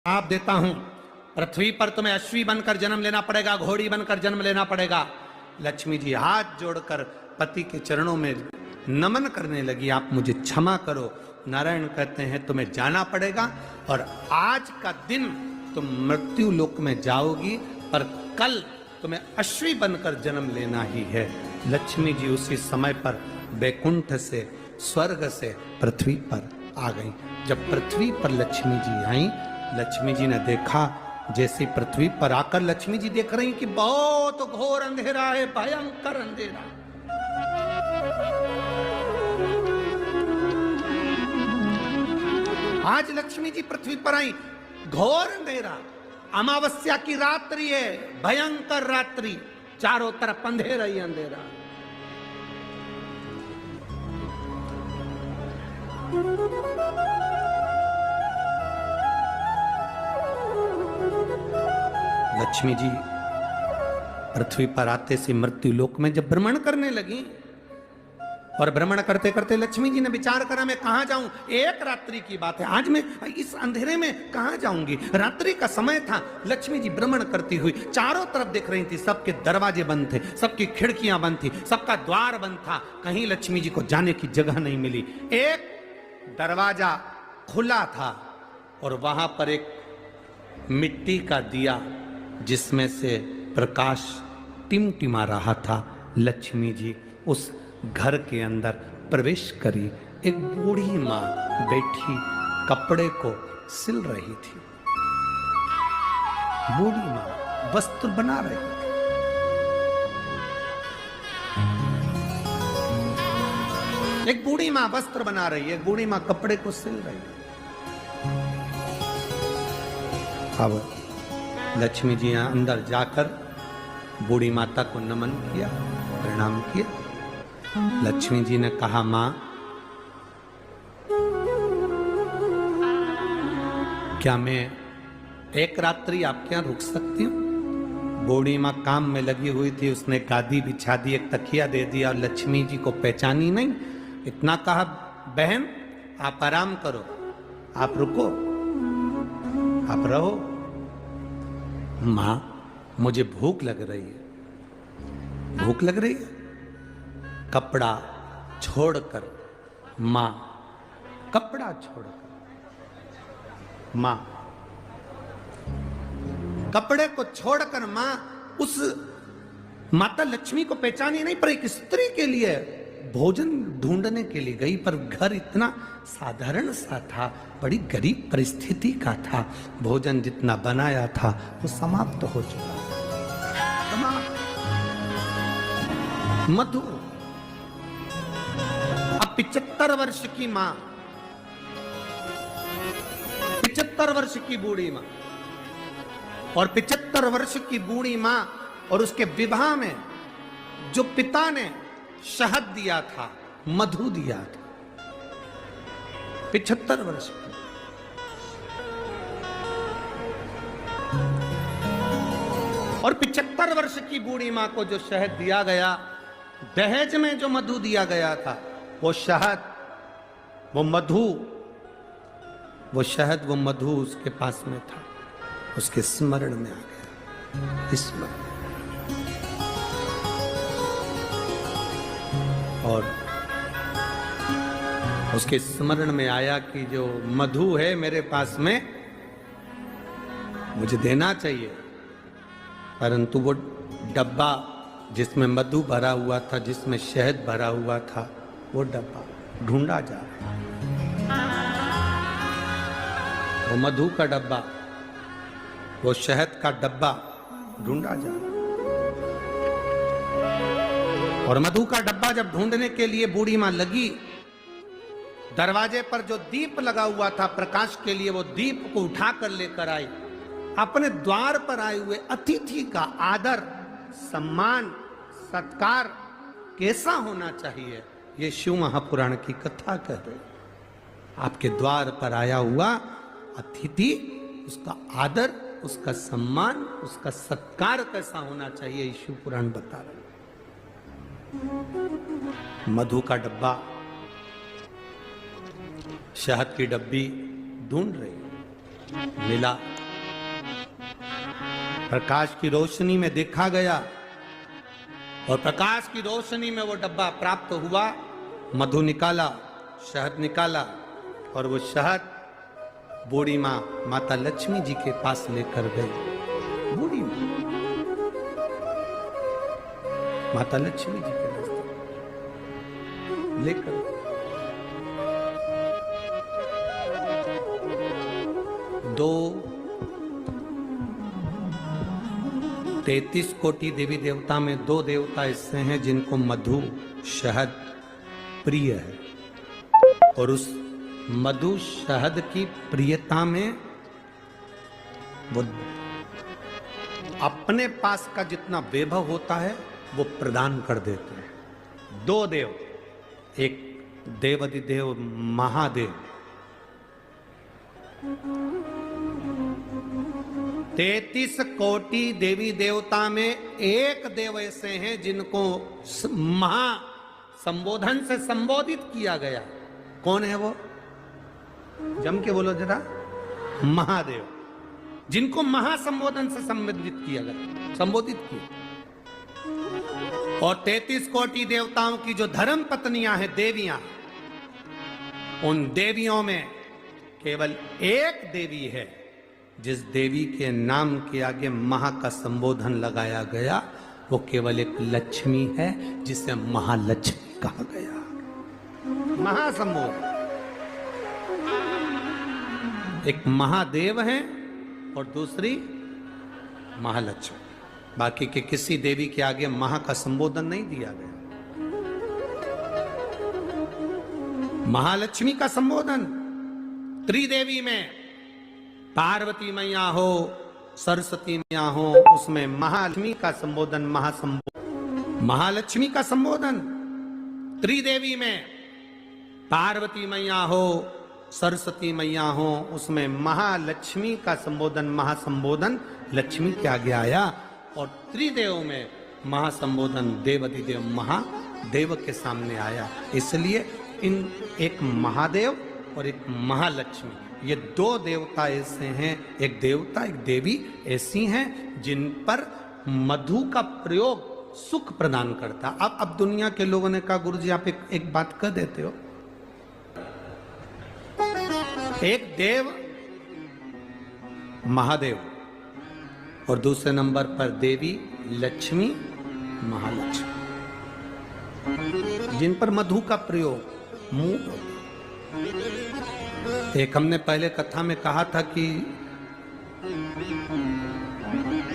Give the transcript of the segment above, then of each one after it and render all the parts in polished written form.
आप देता हूं, पृथ्वी पर तुम्हें अश्वी बनकर जन्म लेना पड़ेगा, घोड़ी बनकर जन्म लेना पड़ेगा। लक्ष्मी जी हाथ जोड़कर पति के चरणों में नमन करने लगी, आप मुझे क्षमा करो। नारायण कहते हैं तुम्हें जाना पड़ेगा और आज का दिन तुम मृत्यु लोक में जाओगी, पर कल तुम्हें अश्वी बनकर जन्म लेना ही है। लक्ष्मी जी उसी समय पर बैकुंठ से, स्वर्ग से पृथ्वी पर आ गई। जब पृथ्वी पर लक्ष्मी जी आई, लक्ष्मी जी ने देखा, जैसे पृथ्वी पर आकर लक्ष्मी जी देख रही कि बहुत घोर अंधेरा है, भयंकर अंधेरा। आज लक्ष्मी जी पृथ्वी पर आई, घोर अंधेरा, अमावस्या की रात्रि है, भयंकर रात्रि, चारों तरफ अंधेरा ही अंधेरा। लक्ष्मी जी पृथ्वी पर आते से मृत्यु लोक में जब भ्रमण करने लगी, और भ्रमण करते करते लक्ष्मी जी ने विचार करा मैं कहां जाऊं, एक रात्रि की बात है, आज मैं इस अंधेरे में कहां जाऊंगी। रात्रि का समय था, लक्ष्मी जी भ्रमण करती हुई चारों तरफ देख रही थी, सबके दरवाजे बंद थे, सबकी खिड़कियां बंद थी, सबका द्वार बंद था, कहीं लक्ष्मी जी को जाने की जगह नहीं मिली। एक दरवाजा खुला था और वहां पर एक मिट्टी का दिया जिसमें से प्रकाश टिमटिमा रहा था। लक्ष्मी जी उस घर के अंदर प्रवेश करी। एक बूढ़ी मां बैठी कपड़े को सिल रही थी। बूढ़ी मां वस्त्र बना रही थी। एक बूढ़ी मां वस्त्र बना रही है, एक बूढ़ी मां कपड़े को सिल रही है। अब लक्ष्मी जी अंदर जाकर बूढ़ी माता को नमन किया, प्रणाम किया। लक्ष्मी जी ने कहा मां, क्या मैं एक रात्रि आपके यहां रुक सकती हूं? बूढ़ी मां काम में लगी हुई थी, उसने गादी बिछा दी, एक तकिया दे दिया और लक्ष्मी जी को पहचानी नहीं, इतना कहा बहन आप आराम करो, आप रुको, आप रहो। मां मुझे भूख लग रही है, भूख लग रही है। कपड़ा छोड़कर मां, कपड़ा छोड़कर मां, कपड़े को छोड़कर मां उस माता लक्ष्मी को पहचानी नहीं, पर एक स्त्री के लिए भोजन ढूंढने के लिए गई। पर घर इतना साधारण सा था, बड़ी गरीब परिस्थिति का था, भोजन जितना बनाया था वो समाप्त हो चुका था। मधु अब 75 वर्ष की मां, 75 वर्ष की बूढ़ी मां, और 75 वर्ष की बूढ़ी मां और उसके विवाह में जो पिता ने शहद दिया था, मधु दिया था, 75 वर्ष की। और 75 वर्ष की बूढ़ी मां को जो शहद दिया गया, दहेज में जो मधु दिया गया था, वो शहद, वो मधु, वो शहद, वो मधु उसके पास में था, उसके स्मरण में आ गया। स्मरण, और उसके स्मरण में आया कि जो मधु है मेरे पास में, मुझे देना चाहिए, परंतु वो डब्बा जिसमें मधु भरा हुआ था, जिसमें शहद भरा हुआ था, वो डब्बा ढूंढा जा रहा है। वो मधु का डब्बा, वो शहद का डब्बा ढूंढा जा रहा है। और मधु का डब्बा जब ढूंढने के लिए बूढ़ी मां लगी, दरवाजे पर जो दीप लगा हुआ था प्रकाश के लिए, वो दीप को उठाकर लेकर आई। अपने द्वार पर आए हुए अतिथि का आदर, सम्मान, सत्कार कैसा होना चाहिए, ये शिव महापुराण की कथा कह रहे। आपके द्वार पर आया हुआ अतिथि, उसका आदर, उसका सम्मान, उसका सत्कार कैसा होना चाहिए, ये शिव पुराण बता रहे। मधु का डब्बा, शहद की डब्बी ढूंढ रही, मिला। प्रकाश की रोशनी में देखा गया और प्रकाश की रोशनी में वो डब्बा प्राप्त हुआ। मधु निकाला, शहद निकाला और वो शहद बूढ़ी माँ माता लक्ष्मी जी के पास लेकर गई। बूढ़ी माँ माता लक्ष्मी जी के नजदीक लेकर 33 कोटि देवी देवता में 2 देवता ऐसे हैं जिनको मधु शहद प्रिय है, और उस मधु शहद की प्रियता में वो अपने पास का जितना वैभव होता है वो प्रदान कर देते हैं। 2 देव, एक देवाधिदेव महादेव, 33 कोटि देवी देवता में एक देव ऐसे हैं जिनको महा संबोधन से संबोधित किया गया। कौन है वो? जम के बोलो जरा। महादेव, जिनको महासंबोधन से संबोधित किया गया, संबोधित किया। और 33 कोटि देवताओं की जो धर्म पत्नियां हैं, देवियां, उन देवियों में केवल एक देवी है जिस देवी के नाम के आगे महा का संबोधन लगाया गया, वो केवल एक लक्ष्मी है जिसे महालक्ष्मी कहा गया। महासंबोधन, एक महादेव है और दूसरी महालक्ष्मी। बाकी के किसी देवी के आगे महा का संबोधन नहीं दिया गया। महालक्ष्मी का संबोधन त्रिदेवी में, पार्वती मैया हो, सरस्वती मैया हो, उसमें महालक्ष्मी का संबोधन महालक्ष्मी का संबोधन त्रिदेवी में, पार्वती मैया हो, सरस्वती मैया हो, उसमें महालक्ष्मी का संबोधन महासंबोधन लक्ष्मी के आगे आया। और त्रिदेव में महासंबोधन देवाधिदेव महादेव के सामने आया। इसलिए इन एक महादेव और एक महालक्ष्मी, ये 2 देवता ऐसे हैं, एक देवता एक देवी ऐसी हैं जिन पर मधु का प्रयोग सुख प्रदान करता। अब दुनिया के लोगों ने कहा गुरुजी आप एक बात कह देते हो, एक देव महादेव और दूसरे नंबर पर देवी लक्ष्मी महालक्ष्मी, जिन पर मधु का प्रयोग मुंह। एक हमने पहले कथा में कहा था कि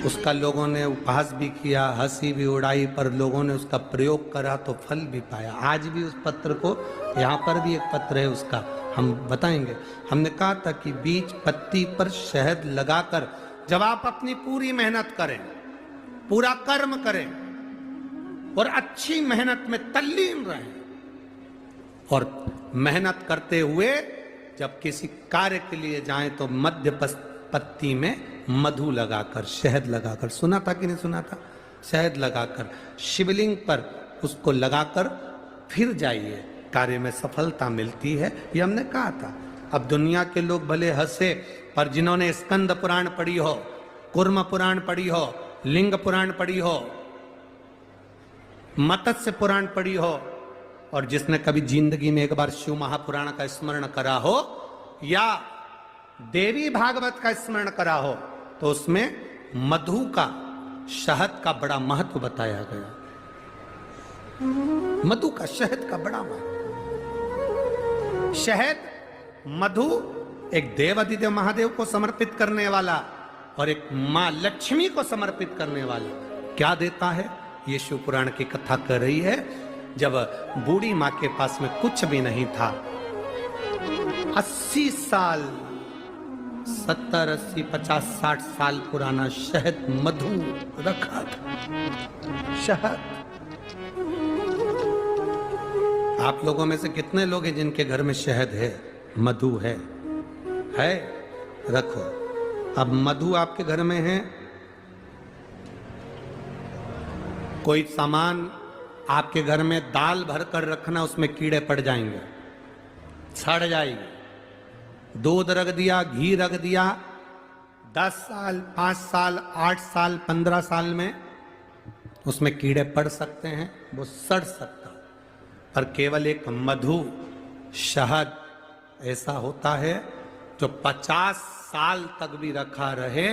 उसका लोगों ने उपहास भी किया, हंसी भी उड़ाई, पर लोगों ने उसका प्रयोग करा तो फल भी पाया। आज भी उस पत्र को, यहाँ पर भी एक पत्र है उसका, हम बताएंगे। हमने कहा था कि बीज पत्ती पर शहद लगाकर जब आप अपनी पूरी मेहनत करें, पूरा कर्म करें और अच्छी मेहनत में तल्लीन रहें, और मेहनत करते हुए जब किसी कार्य के लिए जाएं तो मध्य पत्ती में मधु लगाकर, शहद लगाकर, सुना था कि नहीं सुना था? शहद लगाकर शिवलिंग पर उसको लगाकर फिर जाइए, कार्य में सफलता मिलती है। ये हमने कहा था। अब दुनिया के लोग भले हंसे, पर जिन्होंने स्कंद पुराण पढ़ी हो, कुर्म पुराण पढ़ी हो, लिंग पुराण पढ़ी हो, मत्स्य पुराण पढ़ी हो, और जिसने कभी जिंदगी में एक बार शिव महापुराण का स्मरण करा हो या देवी भागवत का स्मरण करा हो, तो उसमें मधु का, शहद का बड़ा महत्व बताया गया। मधु का, शहद का बड़ा महत्व। शहद, मधु एक देवाधिदेव महादेव को समर्पित करने वाला और एक मां लक्ष्मी को समर्पित करने वाला क्या देता है, ये शिव पुराण की कथा कर रही है। जब बूढ़ी मां के पास में कुछ भी नहीं था, 80 साल, 70, 80, 50, 60 साल पुराना शहद मधु रखा था। शहद, आप लोगों में से कितने लोग हैं जिनके घर में शहद है, मधु है? रखो। अब मधु आपके घर में है, कोई सामान आपके घर में दाल भर कर रखना, उसमें कीड़े पड़ जाएंगे, सड़ जाएगी। दूध रख दिया, घी रख दिया, 10 साल, 5 साल, 8 साल, 15 साल में उसमें कीड़े पड़ सकते हैं, वो सड़ सकता है। पर केवल एक मधु, शहद ऐसा होता है जो 50 साल तक भी रखा रहे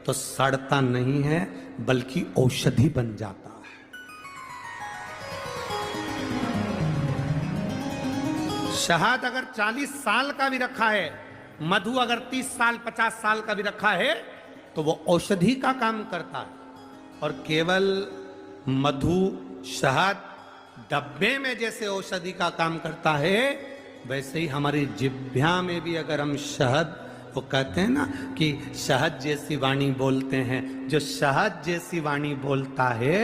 तो सड़ता नहीं है, बल्कि औषधि बन जाता है। शहद अगर 40 साल का भी रखा है, मधु अगर 30 साल 50 साल का भी रखा है, तो वो औषधि का काम करता है। और केवल मधु, शहद डब्बे में जैसे औषधि का काम करता है, वैसे ही हमारी जिह्वा में भी अगर हम शहद, वो कहते हैं ना कि शहद जैसी वाणी बोलते हैं, जो शहद जैसी वाणी बोलता है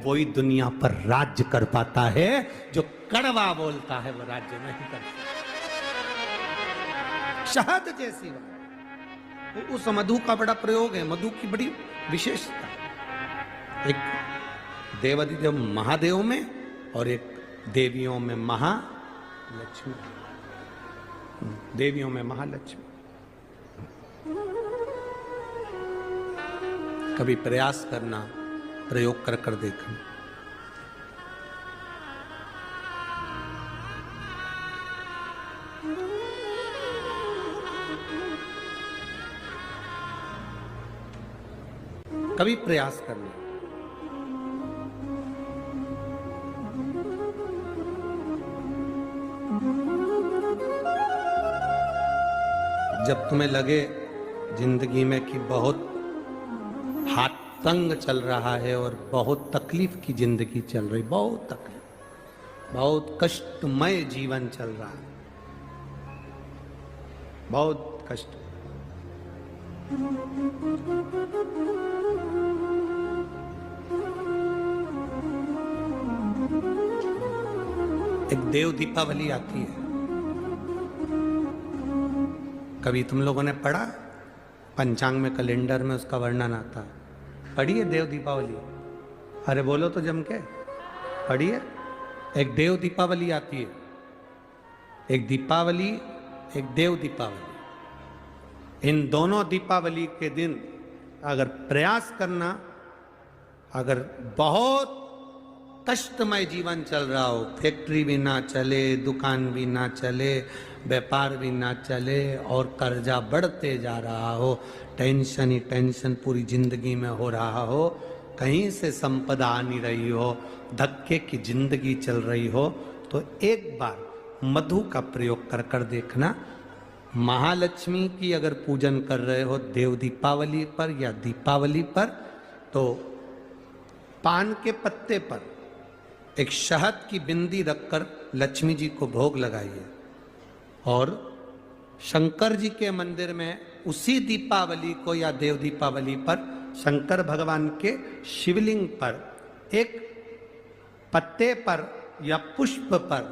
वही दुनिया पर राज्य कर पाता है, जो कड़वा बोलता है वो राज्य नहीं कर पाता। शहद जैसी वाणी, तो उस मधु का बड़ा प्रयोग है, मधु की बड़ी विशेषता। एक देवाधिदेव महादेव में और एक देवियों में महालक्ष्मी, देवियों में महालक्ष्मी। कभी प्रयास करना, प्रयोग कर कर देखना। कभी प्रयास करना। जब तुम्हें लगे जिंदगी में कि बहुत हाथ तंग चल रहा है और बहुत तकलीफ की जिंदगी चल रही, बहुत तकलीफ, बहुत कष्टमय जीवन चल रहा है, बहुत कष्ट। एक देव दीपावली आती है, कभी तुम लोगों ने पढ़ा? पंचांग में, कैलेंडर में उसका वर्णन आता है। पढ़िए देव दीपावली, अरे बोलो तो जम के पढ़िए। एक देव दीपावली आती है, एक दीपावली, एक देव दीपावली। इन दोनों दीपावली के दिन अगर प्रयास करना, अगर बहुत कष्टमय जीवन चल रहा हो, फैक्ट्री भी ना चले, दुकान भी ना चले, व्यापार भी ना चले और कर्जा बढ़ते जा रहा हो, टेंशन ही टेंशन पूरी जिंदगी में हो रहा हो, कहीं से संपदा आ नहीं रही हो, धक्के की जिंदगी चल रही हो, तो एक बार मधु का प्रयोग कर कर देखना। महालक्ष्मी की अगर पूजन कर रहे हो देव दीपावली पर या दीपावली पर, तो पान के पत्ते पर एक शहद की बिंदी रखकर लक्ष्मी जी को भोग लगाइए और शंकर जी के मंदिर में उसी दीपावली को या देव दीपावली पर शंकर भगवान के शिवलिंग पर एक पत्ते पर या पुष्प पर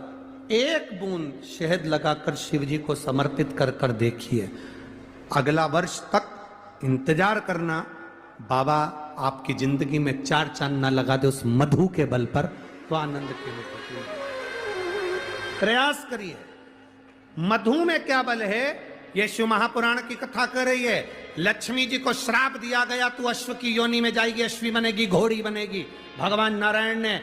एक बूंद शहद लगाकर शिव जी को समर्पित कर कर देखिए। अगला वर्ष तक इंतजार करना, बाबा आपकी जिंदगी में 4 चांद ना लगा दे उस मधु के बल पर, तो आनंद के लिए प्रयास करिए। मधु में क्या बल है, ये शिव महापुराण की कथा कर रही है। लक्ष्मी जी को श्राप दिया गया, तू अश्व की योनि में जाएगी, अश्वी बनेगी, घोड़ी बनेगी। भगवान नारायण ने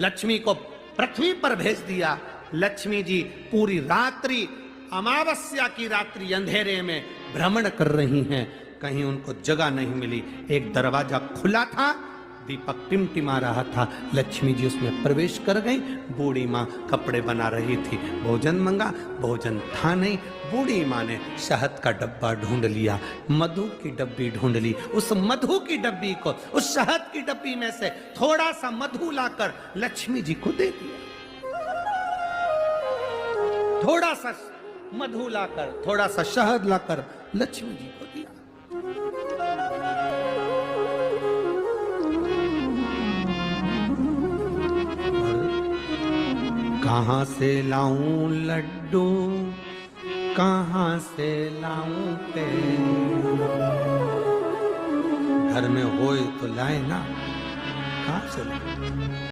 लक्ष्मी को पृथ्वी पर भेज दिया। लक्ष्मी जी पूरी रात्रि, अमावस्या की रात्रि अंधेरे में भ्रमण कर रही हैं, कहीं उनको जगह नहीं मिली। एक दरवाजा खुला था, दीपक टिमटिमा रहा था, लक्ष्मी जी उसमें प्रवेश कर गई। बूढ़ी माँ कपड़े बना रही थी, भोजन मंगा, भोजन था नहीं। बूढ़ी माँ ने शहद का डब्बा ढूंढ लिया, मधु की डब्बी ढूंढ ली। उस मधु की डब्बी को, उस शहद की डब्बी में से थोड़ा सा मधु लाकर लक्ष्मी जी को दे दिया। थोड़ा सा मधु लाकर, थोड़ा सा शहद लाकर लक्ष्मी जी को दिया। कहाँ से लाऊं लड्डू, कहाँ से लाऊं पेड़, घर में होए तो लाए ना, कहाँ से लाऊं।